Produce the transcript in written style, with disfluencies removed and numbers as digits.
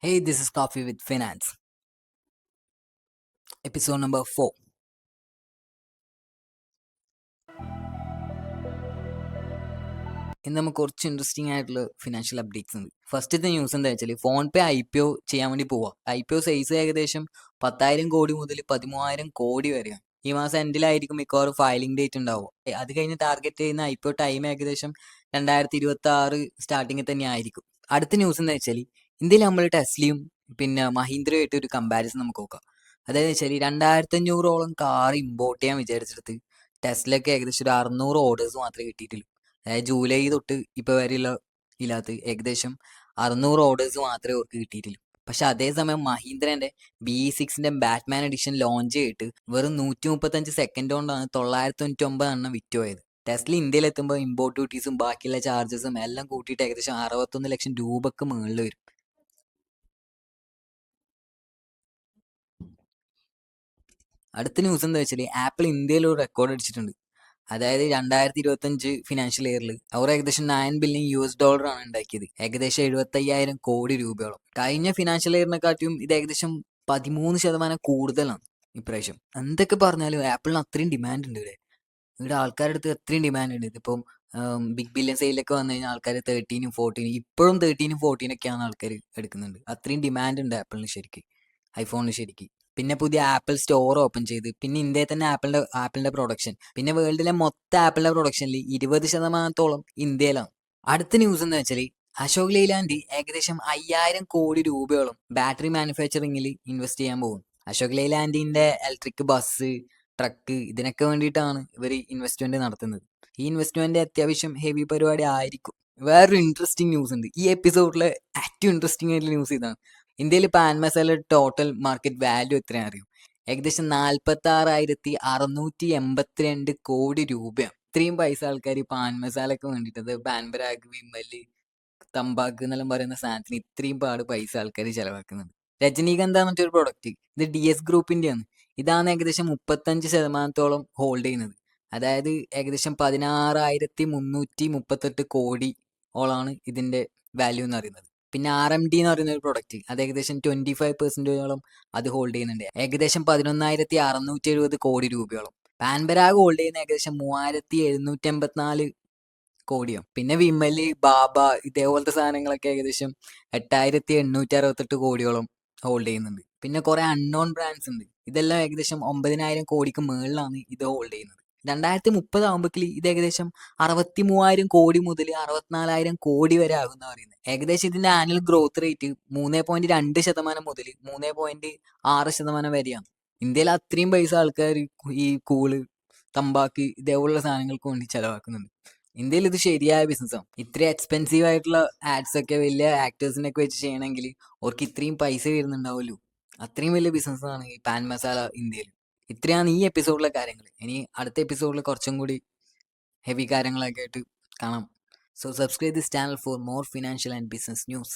Hey, this is Coffee with Finance, episode number 4. ഇന്ന് നമുക്ക് കുറച്ച് ഇൻട്രസ്റ്റിംഗ് ആയിട്ടുള്ള ഫിനാൻഷ്യൽ അപ്ഡേറ്റ്സ് ഉണ്ട്. ഫസ്റ്റത്തെ ന്യൂസ് എന്താ വെച്ചാൽ ഫോൺ പേ IPO ചെയ്യാൻ വേണ്ടി പോവാം. IPO സൈസ് ഏകദേശം 10,000 കോടി മുതൽ 13,000 കോടി വരെയാണ്. ഈ മാസം എൻഡിലായിരിക്കും മിക്കവാറും ഫയലിംഗ് ഡേറ്റ് ഉണ്ടാവുക. അത് കഴിഞ്ഞ് ടാർഗറ്റ് ചെയ്യുന്ന IPO ടൈം ഏകദേശം 2026 സ്റ്റാർട്ടിങ്ങിൽ തന്നെ ആയിരിക്കും. അടുത്ത ന്യൂസ് എന്താ വെച്ചാൽ ഇന്ത്യയിൽ നമ്മൾ ടെസ്ലയും പിന്നെ മഹീന്ദ്രയുമായിട്ട് ഒരു കമ്പാരിസൺ നമുക്ക് നോക്കാം. അതായത് വെച്ചാൽ 2,500ഓളം കാർ ഇമ്പോർട്ട് ചെയ്യാൻ വിചാരിച്ചെടുത്ത് ടെസ്ലയ്ക്ക് ഏകദേശം ഒരു 600 ഓർഡേഴ്സ് മാത്രമേ കിട്ടിയിട്ടുള്ളൂ. അതായത് ജൂലൈ തൊട്ട് ഇപ്പോൾ വരെയുള്ള ഇതിനകത്ത് ഏകദേശം 600 ഓർഡേഴ്സ് മാത്രമേ അവർക്ക് കിട്ടിയിട്ടുള്ളൂ. പക്ഷെ അതേസമയം മഹീന്ദ്രന്റെ BE6 ബാറ്റ്മാൻ എഡിഷൻ ലോഞ്ച് ചെയ്തിട്ട് വെറും 135 സെക്കൻഡ് കൊണ്ടാണ് 999 എണ്ണം വിറ്റുപോയത്. ടെസ്ല ഇന്ത്യയിൽ എത്തുമ്പോൾ ഇമ്പോർട്ട് ഡ്യൂട്ടീസും ബാക്കിയുള്ള ചാർജസും എല്ലാം കൂട്ടിയിട്ട് ഏകദേശം 61 ലക്ഷം രൂപക്ക് മുകളിൽ വരും. അടുത്ത ന്യൂസ് എന്താ വെച്ചാൽ ആപ്പിൾ ഇന്ത്യയിൽ ഒരു റെക്കോർഡ് അടിച്ചിട്ടുണ്ട്. അതായത് 2025 ഫിനാൻഷ്യൽ ഇയറിൽ അവർ ഏകദേശം $9 ബില്യൺ ആണ് ഉണ്ടാക്കിയത്. ഏകദേശം 75,000 കോടി രൂപയോളം. കഴിഞ്ഞ ഫിനാൻഷ്യൽ ഇയറിനെക്കാട്ടിയും ഇത് ഏകദേശം 13% കൂടുതലാണ് ഇപ്രാവശ്യം. എന്തൊക്കെ പറഞ്ഞാലും ആപ്പിളിന് അത്രയും ഡിമാൻഡ് ഉണ്ട് ഇവിടെ ആൾക്കാരുടെ അടുത്ത് അത്രയും ഡിമാൻഡ് ഉണ്ട്. ഇതിപ്പം ബിഗ് ബില്യൺ സെയിലൊക്കെ വന്നു കഴിഞ്ഞാൽ ആൾക്കാർ 13ഉം 14ഉം ഇപ്പോഴും 13ഉം 14ഒക്കെയാണ് ആൾക്കാർ എടുക്കുന്നുണ്ട്. അത്രയും ഡിമാൻഡ് ഉണ്ട് ആപ്പിളിന് ശരിക്ക്, ഐഫോണിന് ശരിക്ക്. പിന്നെ പുതിയ ആപ്പിൾ സ്റ്റോർ ഓപ്പൺ ചെയ്ത് പിന്നെ ഇന്ത്യയിൽ തന്നെ ആപ്പിളിന്റെ പ്രൊഡക്ഷൻ, പിന്നെ വേൾഡിലെ മൊത്തം ആപ്പിളിന്റെ പ്രൊഡക്ഷനിൽ 20% ഇന്ത്യയിലാണ്. അടുത്ത ന്യൂസ് എന്താ വെച്ചാൽ അശോക് ലെയ്ലാൻഡ് ഏകദേശം 5,000 കോടി രൂപയോളം ബാറ്ററി മാനുഫാക്ചറിങ്ങിൽ ഇൻവെസ്റ്റ് ചെയ്യാൻ പോകും. അശോക് ലെയ്ലാൻഡിന്റെ ഇലക്ട്രിക് ബസ്, ട്രക്ക് ഇതിനൊക്കെ വേണ്ടിയിട്ടാണ് ഇവർ ഇൻവെസ്റ്റ്മെന്റ് നടത്തുന്നത്. ഈ ഇൻവെസ്റ്റ്മെന്റ് അത്യാവശ്യം ഹെവി പരിപാടി ആയിരിക്കും. വേറൊരു ഇൻട്രസ്റ്റിംഗ് ന്യൂസ് ഉണ്ട്. ഈ എപ്പിസോഡിലെ ഏറ്റവും ഇൻട്രസ്റ്റിംഗ് ആയിട്ടുള്ള ന്യൂസ് ഇതാണ്. ഇന്ത്യയിൽ pan masala total market value എത്രയാണ് അറിയും? ഏകദേശം 46,682 കോടി രൂപയാണ്. ഇത്രയും പൈസ ആൾക്കാർ ഈ പാൻ മസാലക്ക് വേണ്ടിയിട്ട്, പാൻ പരാഗ്, വിമല്, തമ്പാക്ക് എന്നെല്ലാം പറയുന്ന സാധനത്തിന് ഇത്രയും പൈസ ആൾക്കാർ ചെലവാക്കുന്നുണ്ട്. രജനീഗന്ധ എന്നിട്ട് ഒരു പ്രൊഡക്റ്റ്, ഇത് DS ഗ്രൂപ്പിന്റെയാണ്. ഇതാണ് ഏകദേശം 35% ഹോൾഡ് ചെയ്യുന്നത്. അതായത് ഏകദേശം 16,338 കോടി ഓളാണ് ഇതിന്റെ വാല്യൂ എന്ന് പറയുന്നത്. പിന്നെ RMD എന്ന് പറയുന്ന ഒരു പ്രൊഡക്റ്റ്, അത് ഏകദേശം 25% അത് ഹോൾഡ് ചെയ്യുന്നുണ്ട്. ഏകദേശം 11,670 കോടി രൂപയോളം. പാൻപരാഗ് ഹോൾഡ് ചെയ്യുന്ന ഏകദേശം 3,784 കോടിയോ. പിന്നെ വിമല്, ബാബ ഇതേപോലത്തെ സാധനങ്ങളൊക്കെ ഏകദേശം 8,868 കോടിയോളം ഹോൾഡ് ചെയ്യുന്നുണ്ട്. പിന്നെ കുറെ അൺനോൺ ബ്രാൻഡ്സ് ഉണ്ട്. ഇതെല്ലാം ഏകദേശം 9,000 കോടിക്ക് മുകളിലാണ് ഇത് ഹോൾഡ് ചെയ്യുന്നത്. 2030 ആകുമ്പോഴേക്ക് ഇത് ഏകദേശം 63,000 കോടി മുതൽ 64,000 കോടി വരെ ആകുന്ന പറയുന്നത്. ഏകദേശം ഇതിന്റെ ആനുവൽ ഗ്രോത്ത് റേറ്റ് 3.2% മുതൽ 3.6% വരെയാണ്. ഇന്ത്യയിൽ അത്രയും പൈസ ആൾക്കാർ ഈ കൂള്, തമ്പാക്ക് ഇതേപോലുള്ള സാധനങ്ങൾക്ക് വേണ്ടി ചെലവാക്കുന്നുണ്ട്. ഇന്ത്യയിൽ ഇത് ശരിയായ ബിസിനസ്സാണ്. ഇത്രയും എക്സ്പെൻസീവ് ആയിട്ടുള്ള ആഡ്സ് ഒക്കെ വലിയ ആക്ടേഴ്സിനൊക്കെ വെച്ച് ചെയ്യണമെങ്കിൽ അവർക്ക് ഇത്രയും പൈസ വരുന്നുണ്ടാവുമല്ലോ. അത്രയും വലിയ ബിസിനസ്സാണ് ഈ പാൻ മസാല ഇന്ത്യയിൽ. ഇത്രയാണ് ഈ എപ്പിസോഡിലെ കാര്യങ്ങൾ. ഇനി അടുത്ത എപ്പിസോഡിൽ കുറച്ചും കൂടി ഹെവി കാര്യങ്ങളൊക്കെ ആയിട്ട് കാണാം. So subscribe this channel for more financial and business news.